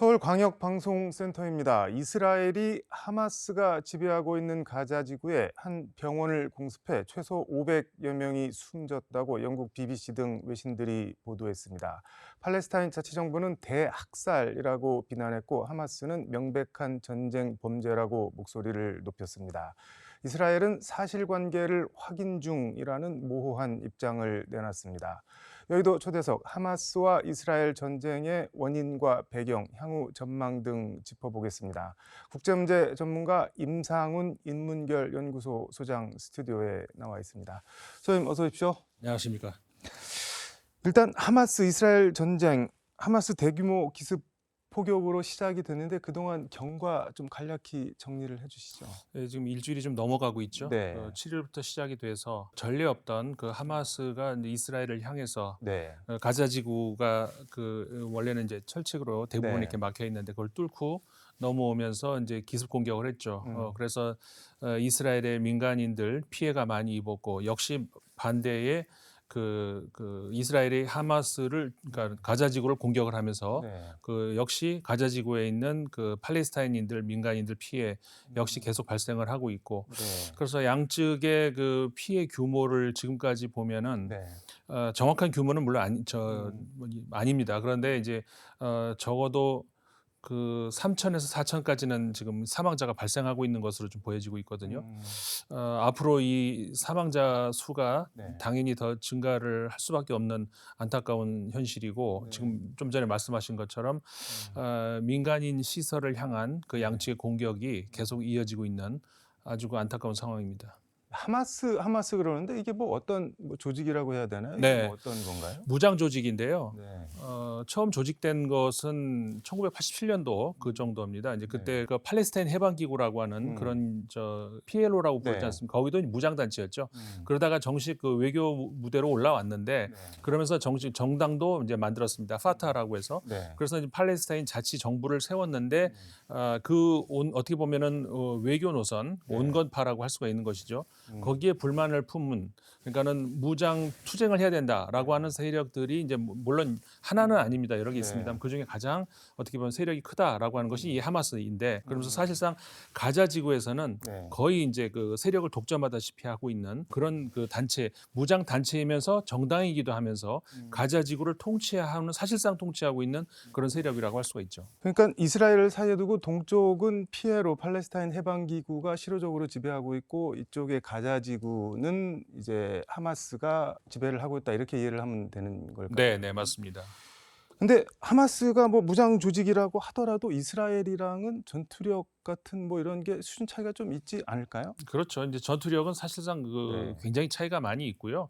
서울광역방송센터입니다. 이스라엘이 하마스가 지배하고 있는 가자 지구에 한 병원을 공습해 최소 500여 명이 숨졌다고 영국 BBC 등 외신들이 보도했습니다. 팔레스타인 자치정부는 대학살이라고 비난했고 하마스는 명백한 전쟁 범죄라고 목소리를 높였습니다. 이스라엘은 사실관계를 확인 중이라는 모호한 입장을 내놨습니다. 여의도 초대석 하마스와 이스라엘 전쟁의 원인과 배경, 향후 전망 등 짚어보겠습니다. 국제문제 전문가 임상훈 인문결 연구소 소장 스튜디오에 나와 있습니다. 소장님 어서 오십시오. 안녕하십니까. 일단 하마스 이스라엘 전쟁, 하마스 대규모 기습 포격으로 시작이 됐는데 그동안 경과 좀 간략히 정리를 해주시죠. 네, 지금 일주일이 좀 넘어가고 있죠. 네. 7일부터 시작이 돼서 전례 없던 그 하마스가 이제 이스라엘을 향해서 네. 가자 지구가 원래는 이제 철책으로 대부분 네. 이렇게 막혀 있는데 그걸 뚫고 넘어오면서 이제 기습 공격을 했죠. 그래서 이스라엘의 민간인들 피해가 많이 입었고 역시 반대에 이스라엘이 하마스를 그러니까 가자 지구를 공격을 하면서 네. 역시 가자 지구에 있는 그 팔레스타인인들 민간인들 피해 역시 계속 발생을 하고 있고 네. 그래서 양측의 그 피해 규모를 지금까지 보면은 네. 정확한 규모는 물론 아닙니다. 그런데 이제 적어도 그 3천에서 4천까지는 지금 사망자가 발생하고 있는 것으로 좀 보여지고 있거든요. 앞으로 이 사망자 수가 네. 당연히 더 증가를 할 수밖에 없는 안타까운 현실이고 네. 지금 좀 전에 말씀하신 것처럼 민간인 시설을 향한 그 양측의 공격이 계속 이어지고 있는 아주 그 안타까운 상황입니다. 하마스 그러는데 이게 뭐 어떤 조직이라고 해야 되나요? 이게 네. 뭐 어떤 건가요? 무장 조직인데요. 네. 처음 조직된 것은 1987년도 그 정도입니다. 이제 그때 그 팔레스타인 해방 기구라고 하는 그런 PLO라고 부르지 네. 않습니까? 거기도 무장 단체였죠. 음. 그러다가 정식 그 외교 무대로 올라왔는데 네. 그러면서 정식 정당도 이제 만들었습니다. 파타라고 해서. 네. 그래서 이제 팔레스타인 자치 정부를 세웠는데 어떻게 보면은 외교 노선 네. 온건파라고 할 수가 있는 것이죠. 거기에 불만을 품은 그러니까는 무장 투쟁을 해야 된다라고 하는 세력들이 이제 물론 하나는 아닙니다. 여러 개 네. 있습니다. 그 중에 가장 어떻게 보면 세력이 크다라고 하는 것이 이 하마스인데 그러면서 사실상 가자 지구에서는 네. 거의 이제 그 세력을 독점하다시피 하고 있는 그런 그 단체 무장 단체이면서 정당이기도 하면서 가자 지구를 통치하는 사실상 통치하고 있는 그런 세력이라고 할 수가 있죠. 그러니까 이스라엘을 사이에 두고 동쪽은 피에로 팔레스타인 해방 기구가 실효적으로 지배하고 있고 이쪽의 가자 지구는 이제 하마스가 지배를 하고 있다 이렇게 이해를 하면 되는 걸까요? 네, 네, 맞습니다. 근데 하마스가 뭐 무장 조직이라고 하더라도 이스라엘이랑은 전투력 같은 뭐 이런 게 수준 차이가 좀 있지 않을까요? 그렇죠. 이제 전투력은 사실상 네. 굉장히 차이가 많이 있고요.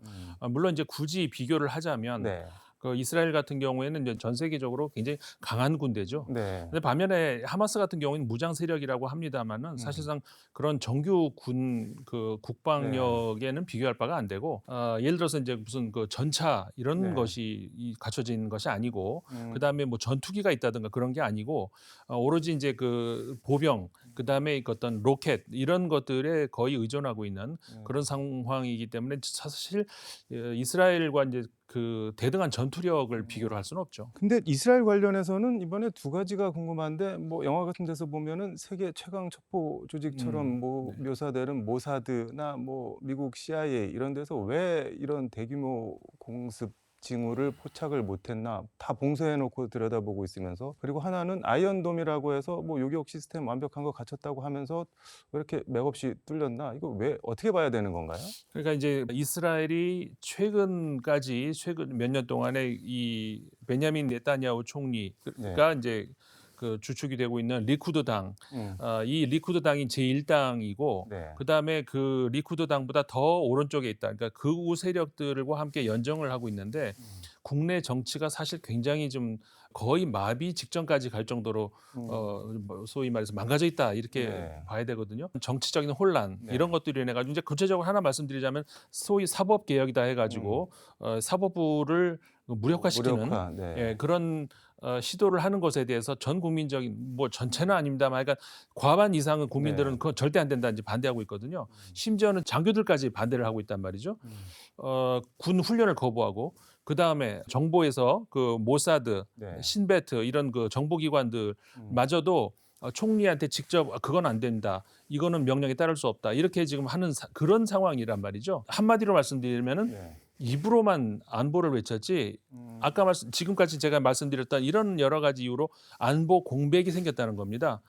물론 이제 굳이 비교를 하자면 네. 그 이스라엘 같은 경우에는 이제 전 세계적으로 굉장히 강한 군대죠. 네. 근데 반면에 하마스 같은 경우는 무장 세력이라고 합니다만은 사실상 그런 정규 군 그 국방력에는 비교할 바가 안 되고 예를 들어서 이제 무슨 그 전차 이런 네. 것이 갖춰져 있는 것이 아니고 음. 그다음에 뭐 전투기가 있다든가 그런 게 아니고 오로지 이제 그 보병 그다음에 그 어떤 로켓 이런 것들에 거의 의존하고 있는 그런 상황이기 때문에 사실 이스라엘과 이제 그 대등한 전투력을 비교를 할 수는 없죠. 근데 이스라엘 관련해서는 이번에 두 가지가 궁금한데 뭐 영화 같은 데서 보면은 세계 최강 첩보 조직처럼 뭐 네. 묘사되는 모사드나 뭐 미국 CIA 이런 데서 왜 이런 대규모 공습 징후를 포착을 못했나 다 봉쇄해놓고 들여다보고 있으면서 그리고 하나는 아이언돔이라고 해서 뭐 요격 시스템 완벽한 거 갖췄다고 하면서 왜 이렇게 맥없이 뚫렸나 이거 왜 어떻게 봐야 되는 건가요? 그러니까 이제 이스라엘이 최근 몇 년 동안에 이 베냐민 네타냐후 총리가 이제 그 주축이 되고 있는 리쿠드 당, 음. 이 리쿠드 당이 제1당이고 네. 그다음에 그 리쿠드 당보다 더 오른쪽에 있다. 그러니까 극우 세력들과 함께 연정을 하고 있는데 국내 정치가 사실 굉장히 좀 거의 마비 직전까지 갈 정도로 뭐 소위 말해서 망가져 있다 이렇게 네. 봐야 되거든요. 정치적인 혼란 네. 이런 것들이 인해 가지고 이제 구체적으로 하나 말씀드리자면 소위 사법 개혁이다 해가지고 사법부를 무력화시키는 무력화. 네. 예, 그런 시도를 하는 것에 대해서 전 국민적인 뭐 전체는 아닙니다만 그러니까 과반 이상은 국민들은 네. 그건 절대 안 된다 이제 반대하고 있거든요. 심지어는 장교들까지 반대를 하고 있단 말이죠. 군 훈련을 거부하고 그다음에 정보에서 그 모사드, 네. 신베트 이런 그 정보기관들마저도 총리한테 직접 그건 안 된다. 이거는 명령에 따를 수 없다. 이렇게 지금 하는 그런 상황이란 말이죠. 한마디로 말씀드리면은 네. 입으로만 안보를 외쳤지 아까 지금까지 제가 말씀드렸던 이런 여러 가지 이유로 안보 공백이 생겼다는 겁니다.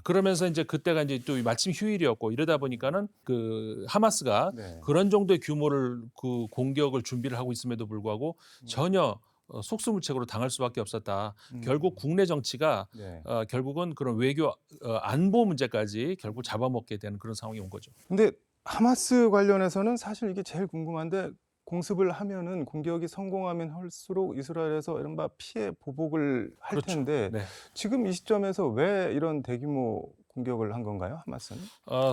그러면서 이제 그때가 이제 또 마침 휴일이었고 이러다 보니까는 그 하마스가 네. 그런 정도의 규모를 그 공격을 준비를 하고 있음에도 불구하고 전혀 속수무책으로 당할 수밖에 없었다. 결국 국내 정치가 네. 결국은 그런 외교 안보 문제까지 결국 잡아먹게 되는 그런 상황이 온 거죠. 근데 하마스 관련해서는 사실 이게 제일 궁금한데 공습을 하면은 공격이 성공하면 할수록 이스라엘에서 이른바 피해 보복을 할 그렇죠. 텐데 네. 지금 이 시점에서 왜 이런 대규모 공격을 한 건가요, 하마스는?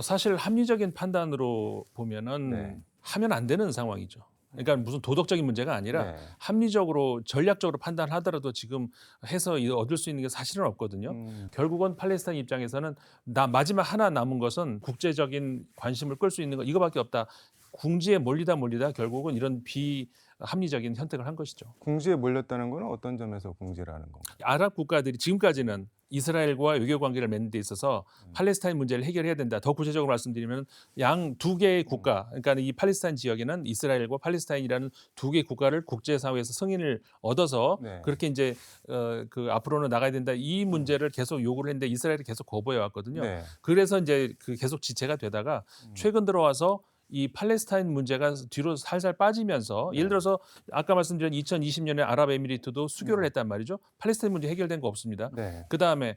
사실 합리적인 판단으로 보면은 네. 하면 안 되는 상황이죠. 그러니까 무슨 도덕적인 문제가 아니라 네. 합리적으로 전략적으로 판단하더라도 지금 해서 얻을 수 있는 게 사실은 없거든요. 결국은 팔레스타인 입장에서는 마지막 하나 남은 것은 국제적인 관심을 끌 수 있는 거 이거밖에 없다. 궁지에 몰리다 결국은 이런 비합리적인 선택을 한 것이죠. 궁지에 몰렸다는 건 어떤 점에서 궁지라는 건가요? 아랍 국가들이 지금까지는 이스라엘과 외교 관계를 맺는 데 있어서 팔레스타인 문제를 해결해야 된다. 더 구체적으로 말씀드리면 양 두 개의 국가, 그러니까 이 팔레스타인 지역에는 이스라엘과 팔레스타인이라는 두 개의 국가를 국제사회에서 승인을 얻어서 네. 그렇게 이제 그 앞으로는 나가야 된다. 이 문제를 계속 요구를 했는데 이스라엘이 계속 거부해 왔거든요. 네. 그래서 이제 그 계속 지체가 되다가 최근 들어와서 이 팔레스타인 문제가 뒤로 살살 빠지면서 네. 예를 들어서 아까 말씀드린 2020년에 아랍에미리트도 수교를 했단 말이죠. 팔레스타인 문제 해결된 거 없습니다. 네. 그다음에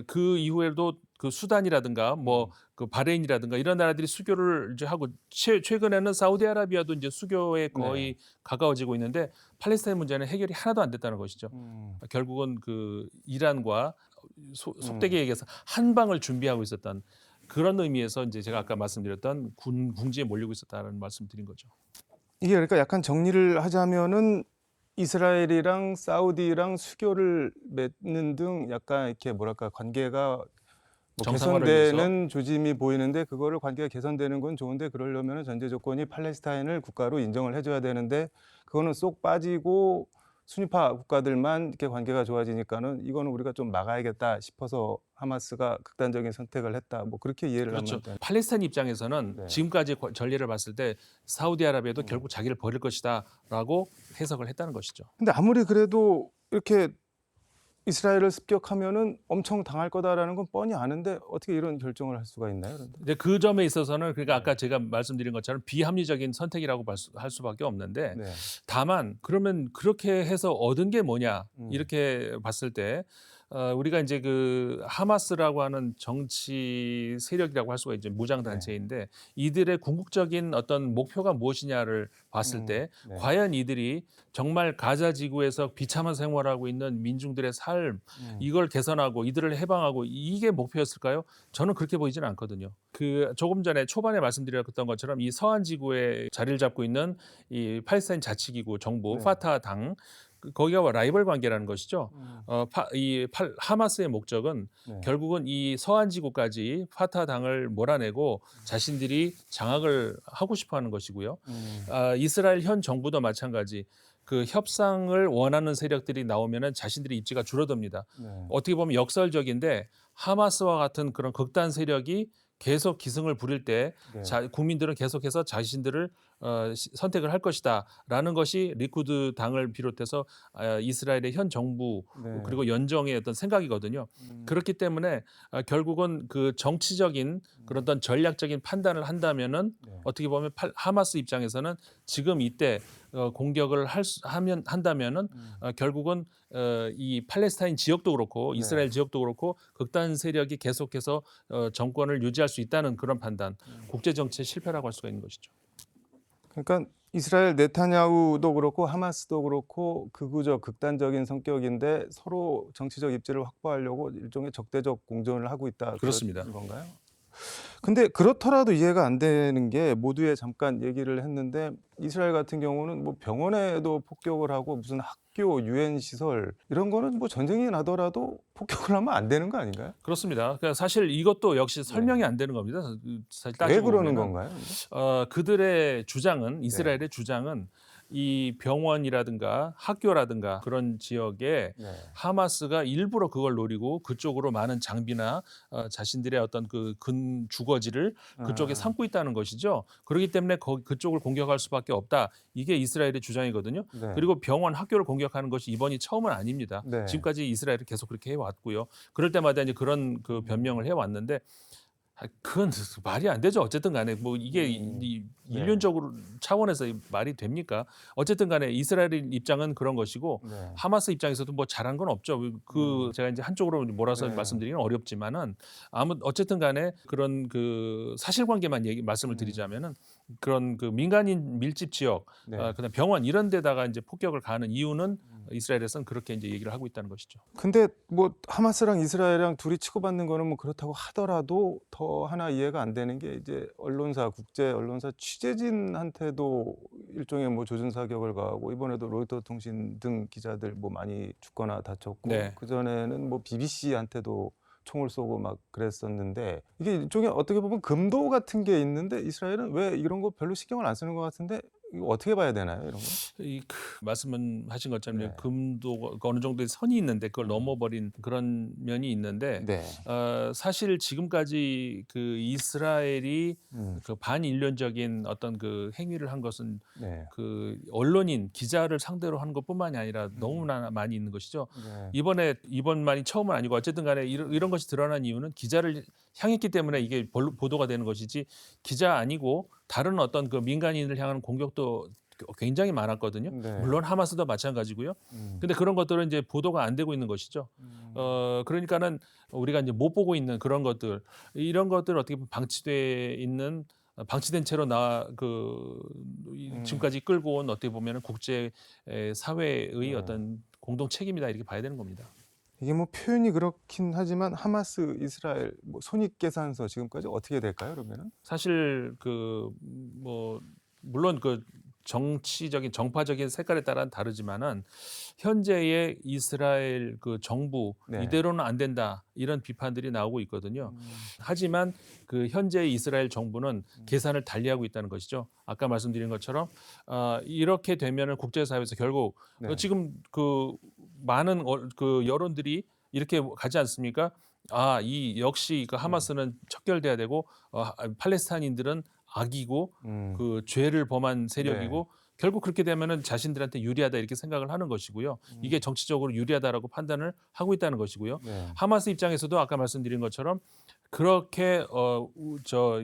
그 이후에도 그 수단이라든가 뭐 그 바레인이라든가 이런 나라들이 수교를 이제 하고 최근에는 사우디아라비아도 이제 수교에 거의 가까워지고 있는데 팔레스타인 문제는 해결이 하나도 안 됐다는 것이죠. 결국은 그 이란과 속되게 얘기해서 한 방을 준비하고 있었던 그런 의미에서 이제 제가 아까 말씀드렸던 궁지에 몰리고 있었다는 말씀드린 거죠. 이게 그러니까 약간 정리를 하자면은 이스라엘이랑 사우디랑 수교를 맺는 등 약간 이렇게 뭐랄까 관계가 뭐 정상화를 위해서 개선되는 조짐이 보이는데 그거를 관계가 개선되는 건 좋은데 그러려면 전제 조건이 팔레스타인을 국가로 인정을 해줘야 되는데 그거는 쏙 빠지고 순위파 국가들만 이렇게 관계가 좋아지니까는 이거는 우리가 좀 막아야겠다 싶어서 하마스가 극단적인 선택을 했다. 뭐 그렇게 이해를 그렇죠. 하면 팔레스타인 입장에서는 네. 지금까지 전례를 봤을 때 사우디아라비아도 결국 자기를 버릴 것이다라고 해석을 했다는 것이죠. 근데 아무리 그래도 이렇게 이스라엘을 습격하면은 엄청 당할 거다라는 건 뻔히 아는데 어떻게 이런 결정을 할 수가 있나요? 그런데? 근데 그 점에 있어서는 그러니까 아까 제가 말씀드린 것처럼 비합리적인 선택이라고 할 수밖에 없는데 네. 다만 그러면 그렇게 해서 얻은 게 뭐냐 음. 이렇게 봤을 때 우리가 이제 그 하마스라고 하는 정치 세력이라고 할 수가 있죠. 무장 단체인데 이들의 궁극적인 어떤 목표가 무엇이냐를 봤을 때 네. 과연 이들이 정말 가자 지구에서 비참한 생활하고 있는 민중들의 삶 이걸 개선하고 이들을 해방하고 이게 목표였을까요? 저는 그렇게 보이지는 않거든요. 그 조금 전에 초반에 말씀드렸던 것처럼 이 서한 지구에 자리를 잡고 있는 이 팔레스타인 자치기구 정부 네. 파타 당 거기가 라이벌 관계라는 것이죠. 하마스의 목적은 네. 결국은 이 서한 지구까지 파타 당을 몰아내고 자신들이 장악을 하고 싶어하는 것이고요. 이스라엘 현 정부도 마찬가지. 그 협상을 원하는 세력들이 나오면은 자신들의 입지가 줄어듭니다. 네. 어떻게 보면 역설적인데 하마스와 같은 그런 극단 세력이 계속 기승을 부릴 때 네. 국민들은 계속해서 자신들을 선택을 할 것이다라는 것이 리쿠드 당을 비롯해서 이스라엘의 현 정부 네. 그리고 연정의 어떤 생각이거든요. 그렇기 때문에 결국은 그 정치적인 그런 어떤 전략적인 판단을 한다면은 네. 어떻게 보면 하마스 입장에서는 지금 이때 공격을 한다면은 결국은 이 팔레스타인 지역도 그렇고 이스라엘 지역도 그렇고 극단 세력이 계속해서 정권을 유지할 수 있다는 그런 판단, 국제 정치의 실패라고 할 수가 있는 것이죠. 그러니까 이스라엘 네타냐후도 그렇고 하마스도 그렇고 극우적 극단적인 성격인데 서로 정치적 입지를 확보하려고 일종의 적대적 공존을 하고 있다. 그렇습니다. 그런 건가요? 근데 그렇더라도 이해가 안 되는 게 모두에 잠깐 얘기를 했는데 이스라엘 같은 경우는 뭐 병원에도 폭격을 하고 무슨 학교, 유엔 시설 이런 거는 뭐 전쟁이 나더라도 폭격을 하면 안 되는 거 아닌가요? 그렇습니다. 그러니까 사실 이것도 역시 네. 설명이 안 되는 겁니다. 사실 왜 따지고 그러는 보면은 건가요? 그들의 주장은 네. 이스라엘의 주장은 이 병원이라든가 학교라든가 그런 지역에 네. 하마스가 일부러 그걸 노리고 그쪽으로 많은 장비나 자신들의 어떤 그 근 주거지를 그쪽에 아, 삼고 있다는 것이죠. 그렇기 때문에 그쪽을 공격할 수밖에 없다. 이게 이스라엘의 주장이거든요. 네. 그리고 병원, 학교를 공격하는 것이 이번이 처음은 아닙니다. 네. 지금까지 이스라엘이 계속 그렇게 해왔고요. 그럴 때마다 이제 그런 그 변명을 해왔는데 그건 말이 안 되죠. 어쨌든 간에 뭐 이게 이 네. 인륜적으로 차원에서 말이 됩니까? 어쨌든 간에 이스라엘 입장은 그런 것이고 네. 하마스 입장에서도 뭐 잘한 건 없죠. 그 제가 이제 한쪽으로 몰아서 네. 말씀드리기는 어렵지만은 어쨌든 간에 그런 그 사실관계만 말씀을 드리자면은 그런 그 민간인 밀집 지역, 네. 그다음 병원 이런 데다가 이제 폭격을 가하는 이유는 이스라엘에서는 그렇게 이제 얘기를 하고 있다는 것이죠. 근데 뭐 하마스랑 이스라엘이랑 둘이 치고받는 거는 뭐 그렇다고 하더라도 더 하나 이해가 안 되는 게 이제 언론사, 국제 언론사 취재진한테도 일종의 뭐 조준 사격을 가하고 이번에도 로이터 통신 등 기자들 뭐 많이 죽거나 다쳤고 네. 그전에는 뭐 BBC한테도 총을 쏘고 막 그랬었는데 이게 일종의 어떻게 보면 금도 같은 게 있는데 이스라엘은 왜 이런 거 별로 신경을 안 쓰는 것 같은데 이거 어떻게 봐야 되나요, 이런 거? 말씀은 하신 것처럼 네. 금도 어느 정도의 선이 있는데 그걸 넘어버린 그런 면이 있는데 네. 사실 지금까지 그 이스라엘이 음. 그 반인륜적인 어떤 그 행위를 한 것은 네. 그 언론인 기자를 상대로 한 것뿐만이 아니라 너무나 많이 있는 것이죠. 네. 이번만이 처음은 아니고 어쨌든 간에 이런 것이 드러난 이유는 기자를 향했기 때문에 이게 보도가 되는 것이지 기자 아니고 다른 어떤 그 민간인을 향하는 공격도 굉장히 많았거든요. 네. 물론 하마스도 마찬가지고요. 근데 그런 것들은 이제 보도가 안 되고 있는 것이죠. 그러니까는 우리가 이제 못 보고 있는 그런 것들, 이런 것들 어떻게 보면 방치된 채로 지금까지 끌고 온 어떻게 보면은 국제 사회의 네. 어떤 공동 책임이다 이렇게 봐야 되는 겁니다. 이게 뭐 표현이 그렇긴 하지만 하마스, 이스라엘 뭐 손익계산서 지금까지 어떻게 될까요, 그러면은? 사실 뭐 물론 그 정치적인 정파적인 색깔에 따라 다르지만은 현재의 이스라엘 그 정부 네. 이대로는 안 된다 이런 비판들이 나오고 있거든요. 하지만 그 현재의 이스라엘 정부는 계산을 달리하고 있다는 것이죠. 아까 말씀드린 것처럼 이렇게 되면은 국제사회에서 결국 네. 지금 그 많은 그 여론들이 이렇게 가지 않습니까? 이 역시 그 하마스는 척결돼야 되고 팔레스타인들은 악이고 그 죄를 범한 세력이고 결국 그렇게 되면은 자신들한테 유리하다 이렇게 생각을 하는 것이고요. 이게 정치적으로 유리하다라고 판단을 하고 있다는 것이고요. 네. 하마스 입장에서도 아까 말씀드린 것처럼 그렇게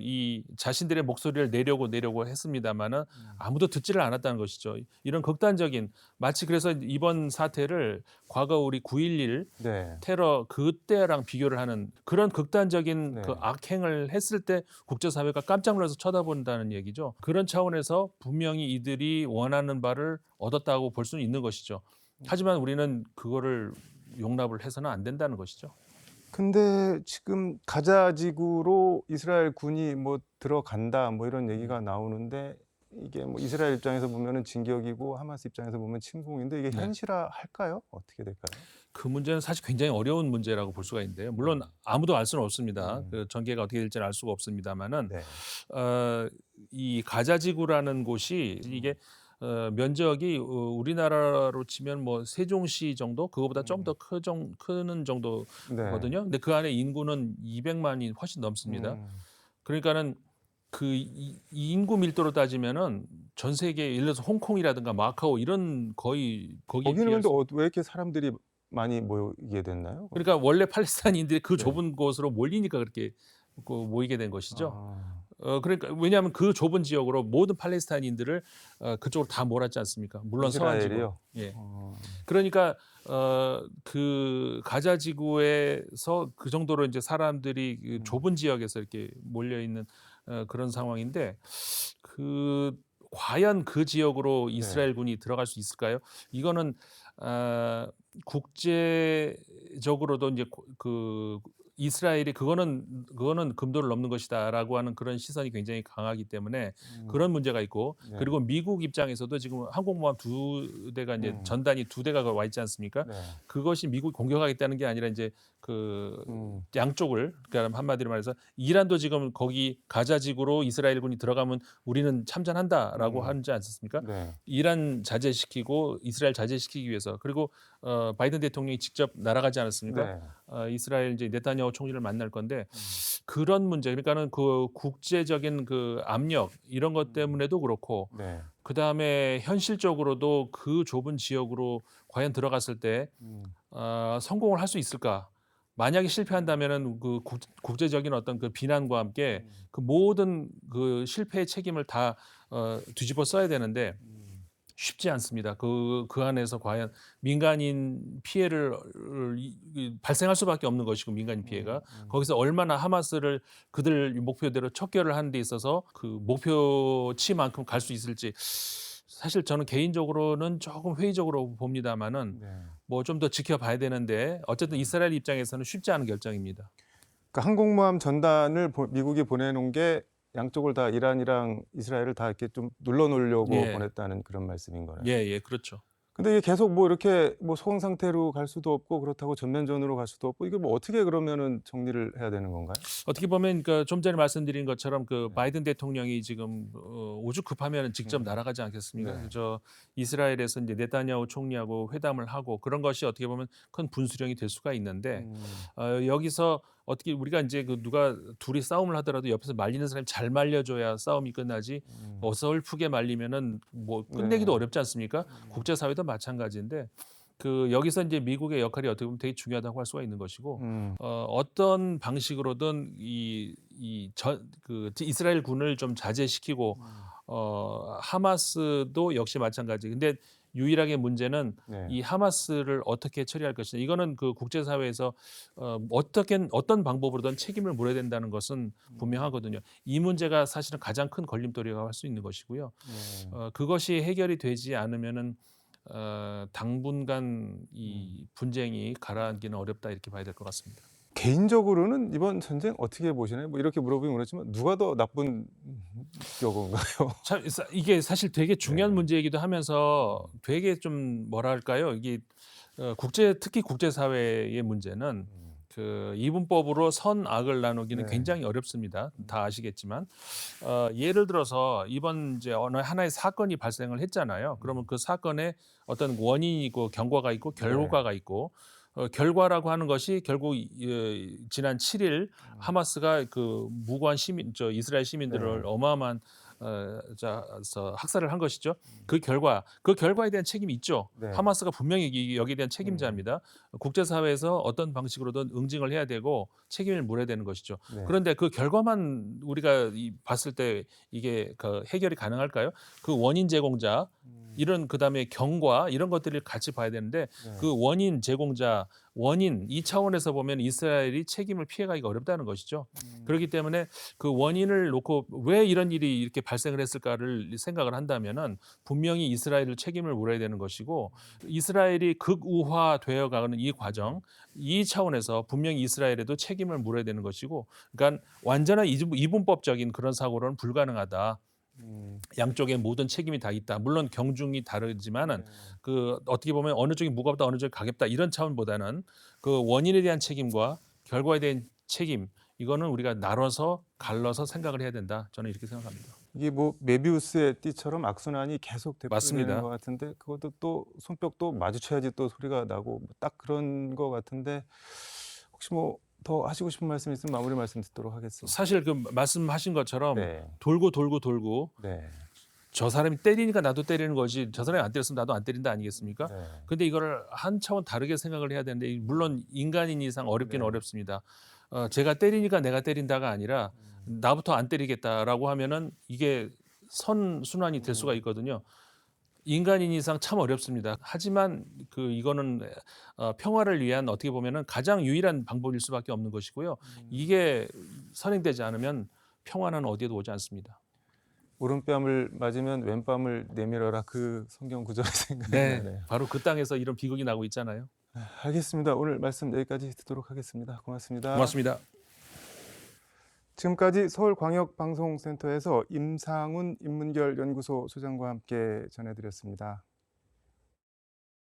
이 자신들의 목소리를 내려고 했습니다마는 아무도 듣지를 않았다는 것이죠. 이런 극단적인 마치 그래서 이번 사태를 과거 우리 9.11 네. 테러 그때랑 비교를 하는 그런 극단적인 네. 그 악행을 했을 때 국제사회가 깜짝 놀라서 쳐다본다는 얘기죠. 그런 차원에서 분명히 이들이 원하는 바를 얻었다고 볼 수는 있는 것이죠. 하지만 우리는 그거를 용납을 해서는 안 된다는 것이죠. 근데 지금 가자 지구로 이스라엘 군이 뭐 들어간다 뭐 이런 얘기가 나오는데 이게 뭐 이스라엘 입장에서 보면은 진격이고 하마스 입장에서 보면 침공인데 이게 네. 현실화할까요? 어떻게 될까요? 그 문제는 사실 굉장히 어려운 문제라고 볼 수가 있는데요. 물론 아무도 알 수는 없습니다. 그 전개가 어떻게 될지는 알 수가 없습니다만은 네. 이 가자 지구라는 곳이 이게 면적이 우리나라로 치면 뭐 세종시 정도 그거보다 좀 더 크는 정도거든요. 근데 그 안에 인구는 200만이 훨씬 넘습니다. 그러니까는 이 인구 밀도로 따지면은 전 세계 예를 들어서 홍콩이라든가 마카오 이런 거의 거기에 거기는 비할 근데 수 왜 이렇게 사람들이 많이 모이게 됐나요? 그러니까 원래 팔레스타인인들이 그 네. 좁은 곳으로 몰리니까 그렇게 모이게 된 것이죠. 아, 그러니까 왜냐하면 그 좁은 지역으로 모든 팔레스타인인들을 그쪽으로 다 몰았지 않습니까? 물론 서안 지구. 이스라엘이요? 예. 어, 그러니까 그 가자 지구에서 그 정도로 이제 사람들이 그 좁은 지역에서 이렇게 몰려 있는 그런 상황인데 과연 그 지역으로 이스라엘 군이 들어갈 수 있을까요? 이거는 국제적으로도 이제 그 이스라엘이 그거는 금도를 넘는 것이다라고 하는 그런 시선이 굉장히 강하기 때문에 그런 문제가 있고 네. 그리고 미국 입장에서도 지금 항공모함 두 대가 이제 전단이 두 대가 와 있지 않습니까? 네. 그것이 미국이 공격하겠다는 게 아니라 이제 그 음. 양쪽을 그러니까 한마디로 말해서 이란도 지금 거기 가자 지구로 이스라엘군이 들어가면 우리는 참전한다라고 하지 않습니까? 네. 이란 자제시키고 이스라엘 자제시키기 위해서 그리고 바이든 대통령이 직접 날아가지 않았습니까? 네. 이스라엘 이제 네타냐후 총리를 만날 건데 그런 문제 그러니까는 그 국제적인 그 압력 이런 것 때문에도 그렇고 네. 그다음에 현실적으로도 그 좁은 지역으로 과연 들어갔을 때 성공을 할 수 있을까? 만약에 실패한다면은 그 국제적인 어떤 그 비난과 함께 그 모든 그 실패의 책임을 다 뒤집어 써야 되는데 쉽지 않습니다. 그 안에서 과연 민간인 피해를 발생할 수밖에 없는 것이고 민간인 피해가 거기서 얼마나 하마스를 그들 목표대로 척결을 하는 데 있어서 그 목표치만큼 갈 수 있을지 사실 저는 개인적으로는 조금 회의적으로 봅니다만은 네. 뭐 좀 더 지켜봐야 되는데 어쨌든 이스라엘 입장에서는 쉽지 않은 결정입니다. 그러니까 항공모함 전단을 미국이 보내놓은 게 양쪽을 다 이란이랑 이스라엘을 다 이렇게 좀 눌러놓으려고 예. 보냈다는 그런 말씀인 거네요. 예, 그렇죠. 근데 이게 계속 뭐 이렇게 뭐 소강 상태로 갈 수도 없고 그렇다고 전면전으로 갈 수도 없고 이게 뭐 어떻게 그러면은 정리를 해야 되는 건가요? 어떻게 보면 좀 전에 말씀드린 것처럼 그 네. 바이든 대통령이 지금 오죽 급하면 직접 날아가지 않겠습니까? 네. 저 이스라엘에서 이제 네타냐후 총리하고 회담을 하고 그런 것이 어떻게 보면 큰 분수령이 될 수가 있는데 여기서 어떻게 우리가 이제 그 누가 둘이 싸움을 하더라도 옆에서 말리는 사람이 잘 말려줘야 싸움이 끝나지 어설프게 말리면은 뭐 끝내기도 네. 어렵지 않습니까? 국제사회도 마찬가지인데 그 여기서 이제 미국의 역할이 어떻게 보면 되게 중요하다고 할 수가 있는 것이고 어떤 방식으로든 그 이스라엘 군을 좀 자제시키고 하마스도 역시 마찬가지. 근데 유일하게 문제는 네. 이 하마스를 어떻게 처리할 것이냐. 이거는 그 국제사회에서 어떤 방법으로든 책임을 물어야 된다는 것은 분명하거든요. 이 문제가 사실은 가장 큰 걸림돌이라고 할 수 있는 것이고요. 네. 그것이 해결이 되지 않으면은 당분간 이 분쟁이 가라앉기는 어렵다 이렇게 봐야 될 것 같습니다. 개인적으로는 이번 전쟁 어떻게 보시나요? 뭐 이렇게 물어보긴 그렇지만 누가 더 나쁜 경우인가요? 참 이게 사실 되게 중요한 네. 문제이기도 하면서 되게 좀 뭐랄까요? 이게 특히 국제사회의 문제는 그 이분법으로 선악을 나누기는 네. 굉장히 어렵습니다. 다 아시겠지만 예를 들어서 이번 이제 어느 하나의 사건이 발생을 했잖아요. 그러면 그 사건에 어떤 원인이 있고 경과가 있고 결과가 있고 결과라고 하는 것이 결국 지난 7일 하마스가 그 무고한 이스라엘 시민들을 네. 어마어마한 학살을 한 것이죠. 그 결과에 대한 책임이 있죠. 네. 하마스가 분명히 여기에 대한 책임자입니다. 국제사회에서 어떤 방식으로든 응징을 해야 되고 책임을 물어야 되는 것이죠. 네. 그런데 그 결과만 우리가 봤을 때 이게 그 해결이 가능할까요? 그 원인 제공자 이런 그다음에 경과 이런 것들을 같이 봐야 되는데 네. 그 원인 제공자 원인 이 차원에서 보면 이스라엘이 책임을 피해가기가 어렵다는 것이죠. 그렇기 때문에 그 원인을 놓고 왜 이런 일이 이렇게 발생을 했을까를 생각을 한다면은 분명히 이스라엘을 책임을 물어야 되는 것이고 이스라엘이 극우화되어 가는 이 과정 이 차원에서 분명히 이스라엘에도 책임을 물어야 되는 것이고 그러니까 완전한 이분법적인 그런 사고로는 불가능하다. 양쪽에 모든 책임이 다 있다. 물론 경중이 다르지만은 그 어떻게 보면 어느 쪽이 무겁다 어느 쪽이 가볍다 이런 차원보다는 그 원인에 대한 책임과 결과에 대한 책임 이거는 우리가 나눠서 갈라서 생각을 해야 된다. 저는 이렇게 생각합니다. 이게 뭐 메비우스의 띠처럼 악순환이 계속 되풀이되는 맞습니다. 것 같은데 그것도 또 손뼉도 마주쳐야지 또 소리가 나고 뭐딱 그런 것 같은데 혹시 뭐 더 하시고 싶은 말씀 있으면 마무리 말씀 듣도록 하겠습니다. 사실 그 말씀하신 것처럼 네. 돌고 네. 저 사람이 때리니까 나도 때리는 거지 저 사람이 안 때렸으면 나도 안 때린다 아니겠습니까? 네. 근데 이거를 한 차원 다르게 생각을 해야 되는데 물론 인간인 이상 어렵긴 네. 어렵습니다. 제가 때리니까 내가 때린다가 아니라 나부터 안 때리겠다라고 하면은 이게 선순환이 될 수가 있거든요. 인간인 이상 참 어렵습니다. 하지만 이거는 평화를 위한 어떻게 보면은 가장 유일한 방법일 수밖에 없는 것이고요. 이게 선행되지 않으면 평화는 어디에도 오지 않습니다. 오른뺨을 맞으면 왼뺨을 내밀어라 그 성경 구절이 생각이 네, 나네요. 바로 그 땅에서 이런 비극이 나고 있잖아요. 알겠습니다. 오늘 말씀 여기까지 듣도록 하겠습니다. 고맙습니다. 고맙습니다. 지금까지 서울광역방송센터에서 임상훈 인문결 연구소 소장과 함께 전해드렸습니다.